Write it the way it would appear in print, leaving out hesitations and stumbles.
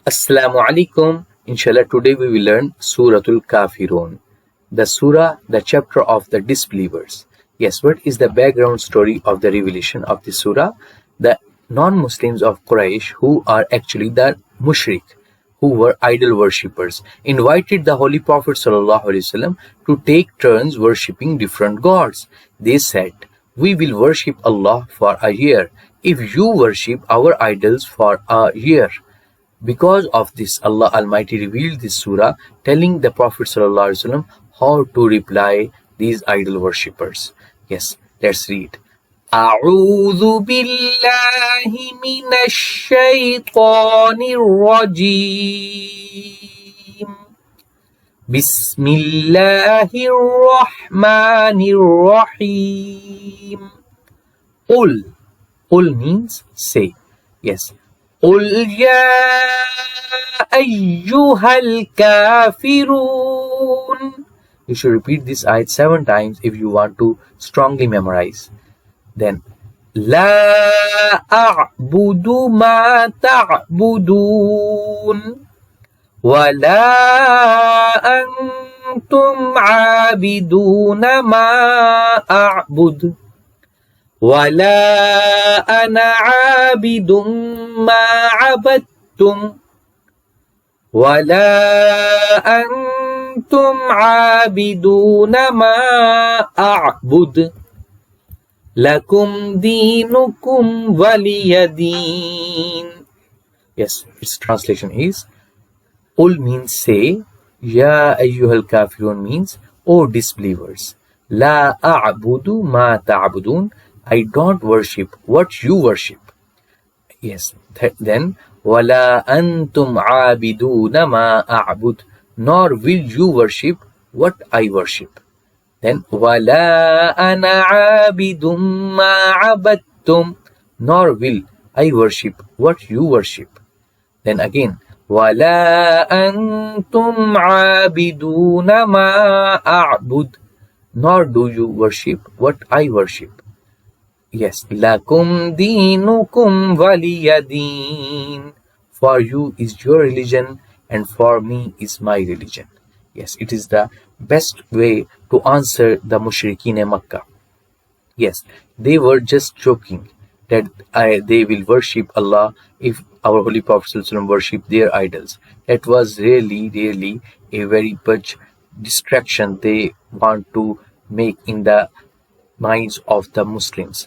Assalamu alaikum. Inshallah, today we will learn Surah Kafiroon, the surah, the chapter of the disbelievers. Yes, what is the background story of the revelation of the surah? The non-Muslims of Quraysh, who are actually the mushrik, who were idol worshippers, invited the Holy Prophet ﷺ to take turns worshipping different gods. They said, "We will worship Allah for a year if you worship our idols for a year." Because of this, Allah Almighty revealed this surah, telling the Prophet ﷺ how to reply these idol worshippers. Yes, let's read. أعوذ بالله من الشيطان الرجيم بسم الله الرحمن الرحيم قل means say. Yes. قل يا أيها الكافرون. You should repeat this ayat 7 times if you want to strongly memorize. Then لا أعبد ما تعبدون ولا أنتم عابدون ما أعبد ولا أنا عابد ما عبدتم ولا أنتم عابدون ما أعبد لكم دينكم ولي دين. Yes, its translation is قل means say, يا أيها الكافرون means O disbelievers, لا أعبد ما تعبدون, I don't worship what you worship. Yes, then وَلَا أَنْتُمْ عَابِدُونَ مَا أَعْبُدُ, nor will you worship what I worship. Then وَلَا أَنَا عَابِدٌ مَا عَبَدْتُمْ, nor will I worship what you worship. Then again وَلَا أَنْتُمْ عَابِدُونَ مَا أَعْبُدُ, nor do you worship what I worship. Yes, lakum dinukum waliyadin, for you is your religion and for me is my religion. Yes, it is the best way to answer the mushrikeen Makkah. Yes, they were just joking that they will worship Allah if our Holy Prophet ﷺ worship their idols. That was really a very much distraction they want to make in the minds of the Muslims.